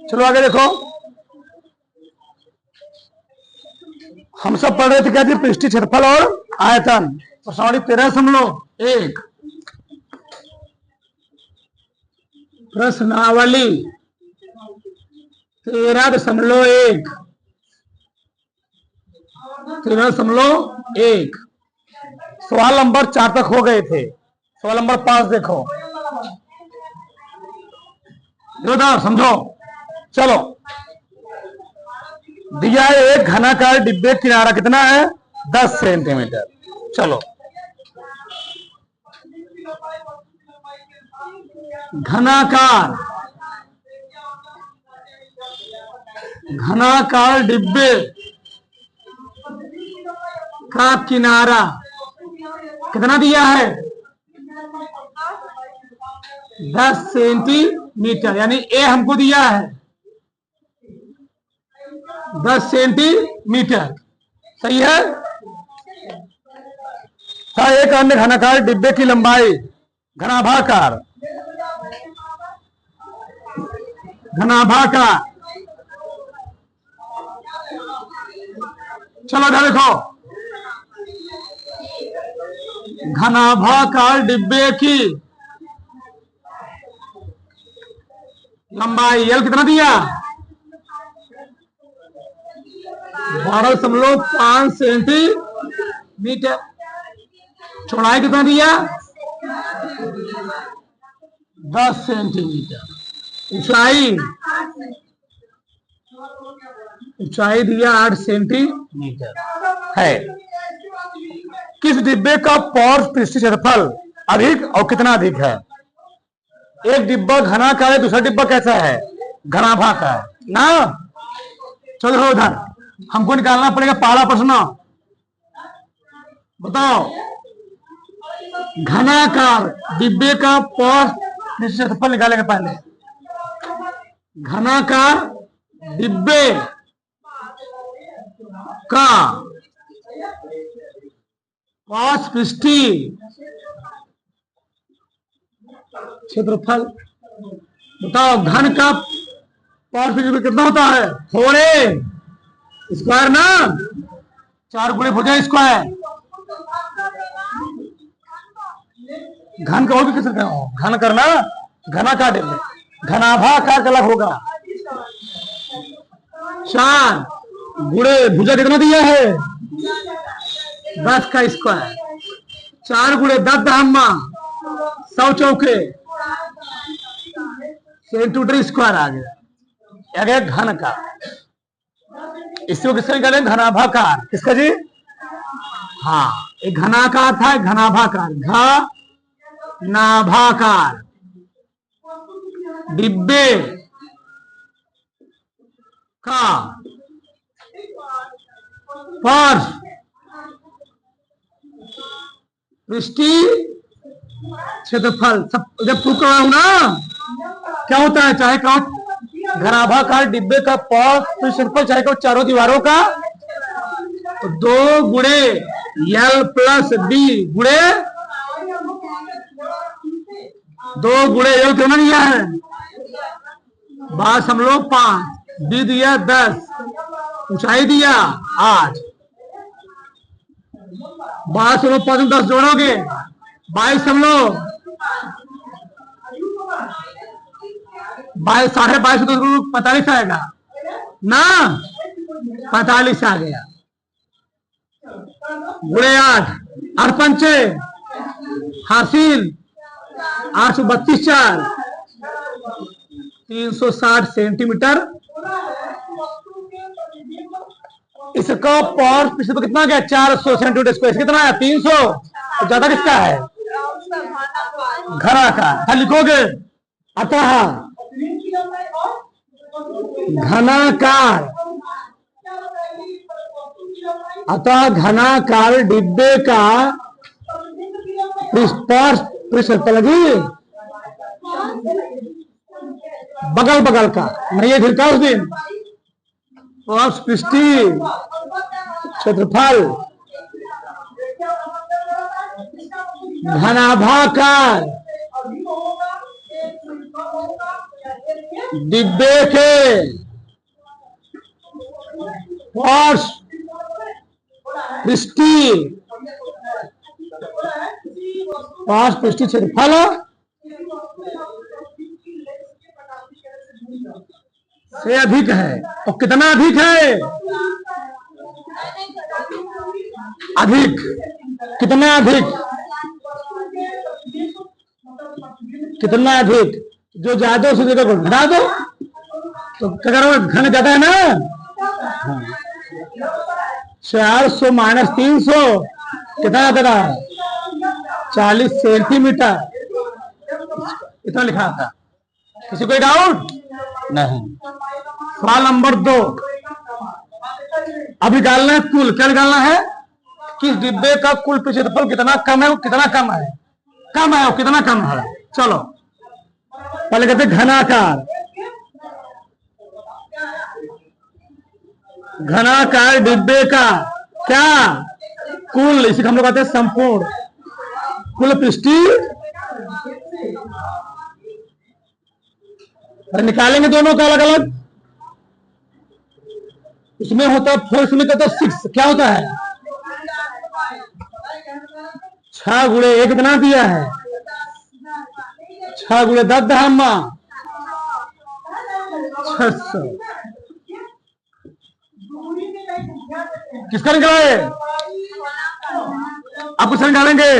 चलो आगे देखो, हम सब पढ़ रहे थे क्या थी, पृष्ठीय क्षेत्रफल और आयतन। प्रश्नावली 13.1, प्रश्नावली 13.1, 13.1। सवाल नंबर 4 तक हो गए थे, सवाल नंबर 5 देखो, जोरदार समझो। चलो, दिया है एक घनाकार डिब्बे किनारा कितना है, 10 सेंटीमीटर। चलो, घनाकार घनाकार डिब्बे का किनारा कितना दिया है, 10 सेंटीमीटर, यानी ए हमको दिया है 10 सेंटीमीटर, सही है। एक अन्य घनाकार डिब्बे की लंबाई, घनाभाकार चलो इधर देखो, घनाभाकार डिब्बे की लंबाई एल कितना दिया, 12.5 सेंटीमीटर। चौड़ाई कितना दिया, 10 सेंटीमीटर। ऊंचाई दिया 8 सेंटीमीटर है। किस डिब्बे का पौर पृष्ठीय क्षेत्रफल अधिक और कितना अधिक है। एक डिब्बा घनाकार है, दूसरा डिब्बा कैसा है, घनाभाकार है ना। चलो उधर हमको निकालना पड़ेगा पहला प्रश्न, बताओ घनाकार डिब्बे का पौर पृष्ठीय क्षेत्रफल निकालेंगे पहले। घनाकार डिब्बे का पौर पृष्ठीय क्षेत्रफल बताओ। घन का पौर पृष्ठीय कितना होता है, 4a स्क्वायर ना, 4 गुणे भुजा स्क्वायर। घन का हो भी किस घन करना, घनाकार डिब्बे, घनाभाकार अलग होगा। 4 गुणे भुजा कितना दिया है, 10 का स्क्वायर। 4 गुणे 10 दहम्मा 100 चौके सेंटीमीटर स्क्वायर आ गया घन का। इसको किसका निकालें, घनाभाकार। किसका जी, हाँ एक घनाकार था, घनाभाकार, घनाभाकार डिब्बे का पौर पृष्ठीय क्षेत्रफल। सब जब प्रूव करवाऊं ना क्या होता है, चाहे कहो घनाभाकार डिब्बे का पौर पृष्ठीय क्षेत्रफल, चाहे कहो चारों दीवारों का, तो 2 गुणे एल प्लस बी गुणे 2 गुणे एल कितना दिया है, 12.5, बी दिया 10, ऊंचाई दिया 8, 12.5 में 10 जोड़ोगे 22, 22.5 तो 45 आएगा ना, 45 आ गया। गुणे 8, 8 पंचे हासिल 832, 4 360 सेंटीमीटर। इसका पौर पृष्ठ कितना गया, 400 सेंटीमीटर स्क्वायर। कितना है, 300। तो ज्यादा किसका है, घनाकार था, लिखोगे। अतः घनाकार डिब्बे का पृष्ठफल लगी बगल बगल का, मैं ये फिर उस दिन पृष्ठीय क्षेत्रफल घनाभाकार डिब्बे के पार्श्व पृष्ठीय क्षेत्रफल से अधिक है। तो कितना अधिक है? अधिक। कितना अधिक? कितना अधिक? जो ज्यादा उसे ज्यादा को घटा दो तो क्या करोगे? घन ज्यादा है ना। 400 माइनस 300 कितना आता है? 40 सेंटीमीटर। इतना लिखा था। किसी कोई डाउट नहीं? सवाल नंबर 2 अभी निकालना है कुल। क्या निकालना है? किस डिब्बे का कुल क्षेत्रफल कितना कम है, कितना कम है, कम है और कितना कम है। चलो पहले कहते घनाकार। घनाकार डिब्बे का क्या कुल, इसी को हम लोग कहते हैं संपूर्ण कुल पृष्ठीय। निकालेंगे दोनों का अलग अलग। इसमें होता है 4, इसमें कहता है 6। क्या होता है? 6 गुणे 1 कितना दिया है? 6 गुणे 10 दहम्मा 600। किसका निकाले? आप किसका निकालेंगे?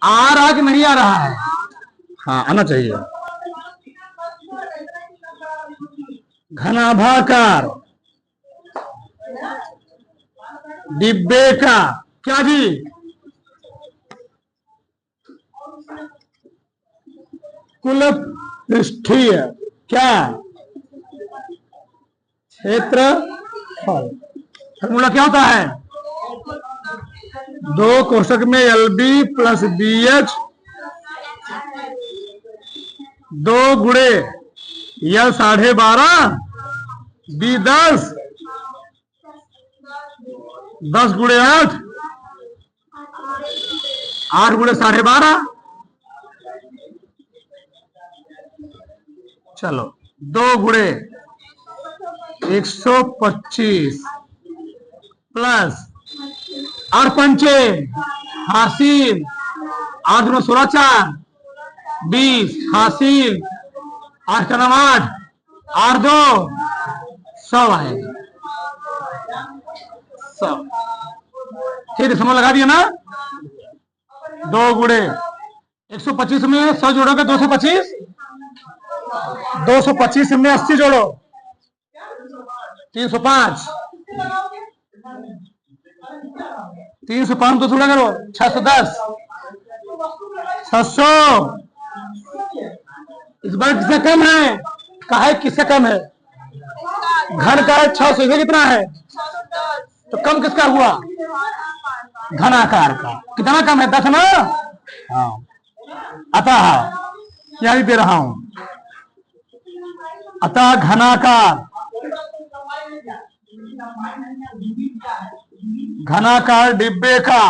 आ रहा कि नहीं आ रहा है? हाँ आना चाहिए। घनाभाकार डिब्बे का क्या जी? कुल पृष्ठीय क्या क्षेत्रफल। फॉर्मूला क्या होता है? 2 कोष्ठक में LB प्लस BH 2 गुणे L 12.5 B 10 10 गुणे 8 8 गुणे 12.5। चलो 2 गुणे 125 प्लस 8 पंचे हासिल 8 गुणे 16 4 20 हासिल 8 का नाम 8 8 2 100 आएगा। 100 ठीक है, समझ लगा दिया ना। 2 गुणे 125 में 100 जोड़ोगे 225 225 में 80 जोड़ो 305 305 तो जोड़ा करो 610 600। इस बार किससे कम है? कहा है किससे कम है? घन का है 600। इसे कितना है? तो कम किसका हुआ? घनाकार का। कितना कम है? 10 ना। हाँ अतः क्या दे रहा हूं? अतः घनाकार घनाकार डिब्बे का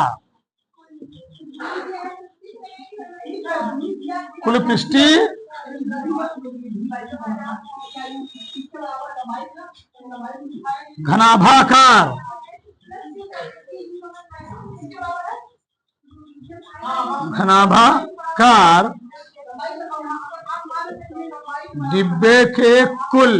कुल पृष्ठीय घनाभाकार घनाभाकार डिब्बे के कुल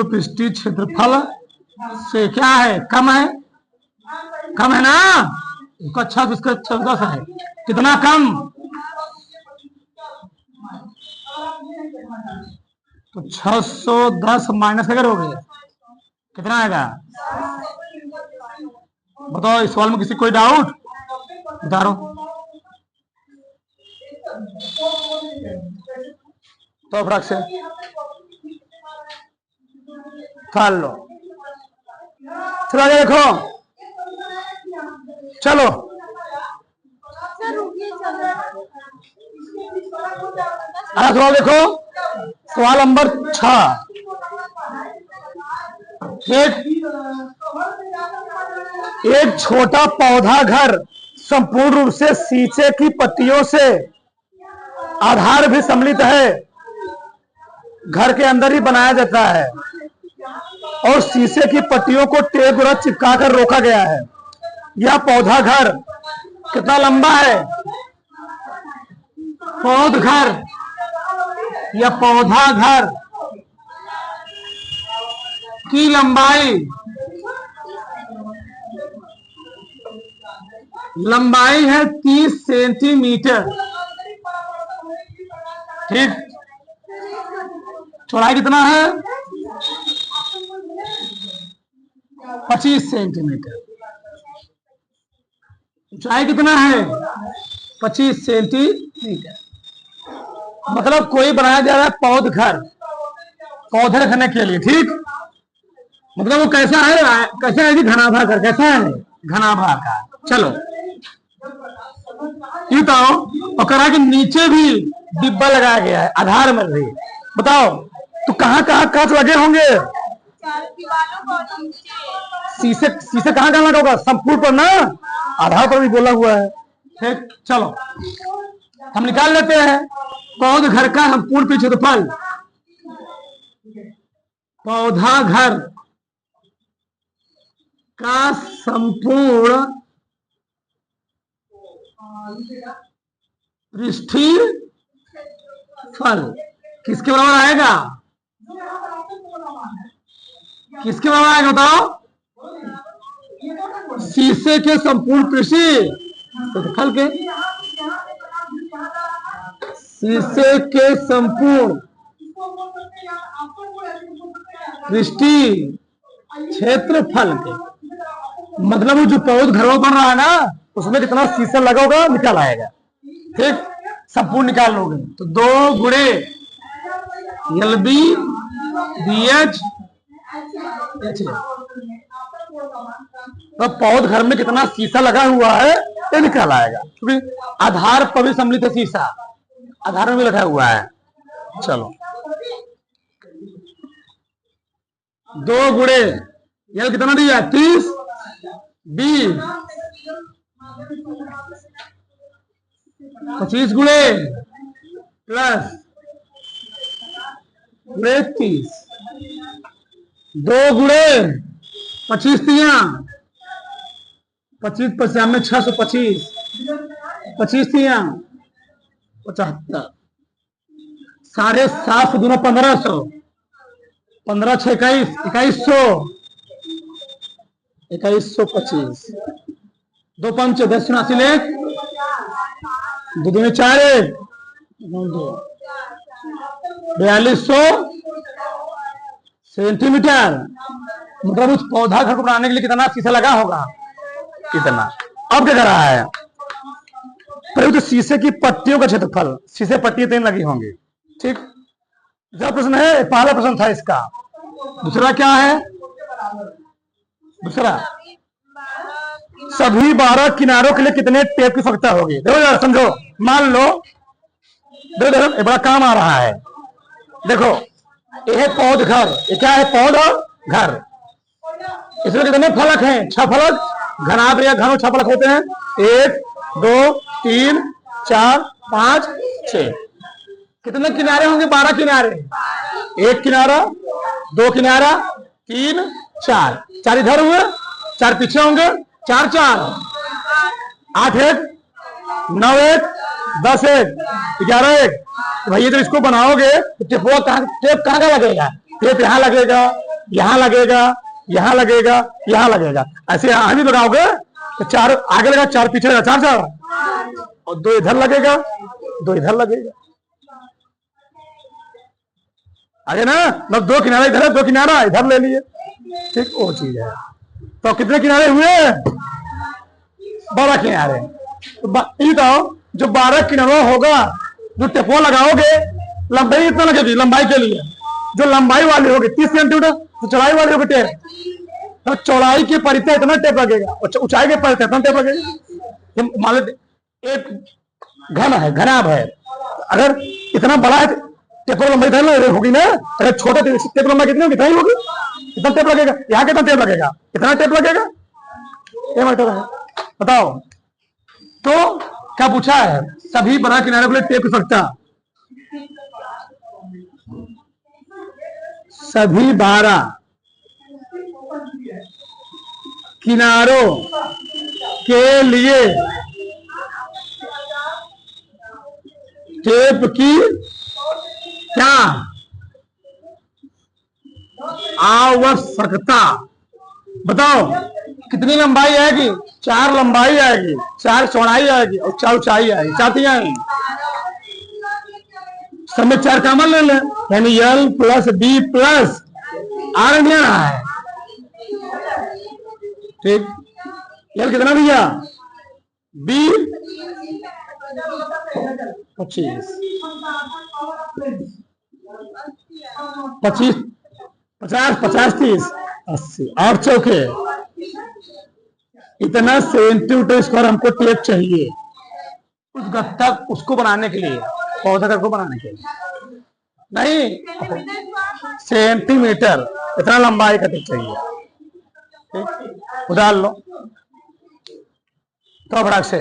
पृष्ठीय क्षेत्रफल से क्या है? कम है। कम है ना। इसको अच्छा इसका 10 है। कितना कम? तो 610 माइनस अगर हो गया कितना आएगा? बताओ इस सवाल में किसी कोई डाउट? बता रहा हूं तो फटाक से कर लो। चलो आगे देखो। चलो सवाल देखो। सवाल नंबर 6। एक छोटा पौधा घर संपूर्ण रूप से शीशे की पट्टियों से आधार भी सम्मिलित है, घर के अंदर ही बनाया जाता है और शीशे की पट्टियों को टेप द्वारा चिपका कर रोका गया है। यह पौधा घर कितना लंबा है? पौध घर या पौधा घर की लंबाई है 30 सेंटीमीटर। ठीक। चौड़ाई कितना है? 25 सेंटीमीटर। ऊंचाई कितना है? 25 सेंटीमीटर। मतलब कोई बनाया जा रहा है पौध घर, पौधे रखने के लिए। ठीक। मतलब वो कैसा है? कैसा है जी? घनाभा घर। कैसा है? घनाभा का। चलो ये बताओ। और कहा कि नीचे भी डिब्बा लगाया गया है, आधार में भी। बताओ तो कहाँ कहाँ कांच लगे होंगे? शीशे शीशे कहाँ कहाँ लगा होगा? संपूर्ण पर ना, आधार पर भी बोला हुआ है। ठीक। चलो हम निकाल लेते हैं पौध घर का संपूर्ण क्षेत्रफल। पौधा घर का संपूर्ण पृष्ठीय फल किसके बराबर आएगा? किसके बराबर आएगा बताओ? शीशे के संपूर्ण पृष्ठीय फल के। शीशे के संपूर्ण पृष्ठीय क्षेत्रफल के। मतलब जो पौध घरों बन रहा है ना, उसमें कितना शीशा लगा होगा निकाल आएगा। ठीक। संपूर्ण निकाल लोगे तो 2 गुणे LB BH। तो पौध घर में कितना शीशा लगा हुआ है ये निकाल आएगा, क्योंकि आधार पर भी सम्मिलित है शीशा, आधार में भी लगा हुआ है। चलो 2 गुणे ये कितना दिया? 30 20 25 गुणे प्लस गुणे 30। 2 गुणे 25 दिया 25 55 में 625 25 दिया 75 750 दूना 1500 15 6 21 2125 2 5 10 89 लेख 2 दूनी 4 4200 सेंटीमीटर। मतलब उस पौधा घर को बनाने के लिए कितना शीशा लगा होगा? कितना? अब क्या कर रहा है? पहले तो शीशे की पट्टियों का क्षेत्रफल, शीशे पट्टी 3 लगी होंगी। ठीक। दूसरा प्रश्न है, पहला प्रश्न था इसका। दूसरा क्या है? दूसरा सभी 12 किनारों के लिए कितने टेप की आवश्यकता होगी? देखो यार समझो। मान लो देखो एक बड़ा काम आ रहा है। देखो ये पौध घर, ये क्या है? पौध घर। इसमें कितने फलक हैं? 6 फलक। घनाभ या घनों 6 फलक होते हैं। 1 2 3 4 5 6। कितने किनारे होंगे? 12 किनारे। 1 किनारा 2 किनारा 3 4 4 इधर हुए, 4 पीछे होंगे, 4 4 8 1 9 1 10 1 11 1। भैया तो इसको बनाओगे तो टेप कहाँ का लगेगा? टेप यहाँ लगेगा, यहाँ लगेगा, यहाँ लगेगा, यहाँ लगेगा। ऐसे यहाँ भी लगाओगे तो 4 आगे लगा, 4 पीछे लगा, 4 4 और 2 इधर लगेगा, 2 इधर लगेगा। आगे ना, मतलब 2 किनारा इधर है, 2 किनारा इधर ले लिए। ठीक। वो चीज है। तो कितने किनारे हुए? 12 किनारे। तो जो 12 किनारा होगा, जो टेपो लगाओगे, लंबाई कितना लगेगी? लंबाई के लिए जो लंबाई वाली होगी 30 सेंटीमीटर, तो चौड़ाई वाली होगी टेप, तो चौड़ाई के परिधि इतना टेप लगेगा और ऊंचाई के परिधि इतना टेप लगेगा। मान लो एक घन है, घनाभ है, अगर इतना बड़ा है टेप लंबाई इतना होगी ना। अगर छोटा टेप लंबाई कितनी होगी? इतना ही होगी। इतना टेप लगेगा। यहाँ कितना टेप लगेगा? इतना टेप लगेगा। ये मैटर है। बताओ तो क्या पूछा है, सभी 12 किनारे वाले टेप की आवश्यकता, सभी 12 किनारों के लिए टेप की क्या आवश्यकता। बताओ कितनी लंबाई आएगी, 4 लंबाई आएगी, 4 चौड़ाई आएगी और 4 ऊंचाई आएगी, चाहती आएगी। सब में 4 कॉमन ले लें, यानी L plus B plus R नहीं रहा है। ठीक, L कितना भैया, B 25, 25, 50, 50, 30, 80 और चौके इतना सेंटीमीटर स्क्वायर हमको टेप चाहिए उस गत्ता उसको बनाने के लिए, पौधा को बनाने के लिए नहीं, सेंटीमीटर इतना लंबाई का टेप चाहिए। ठीक, उधार लो तो फटाक से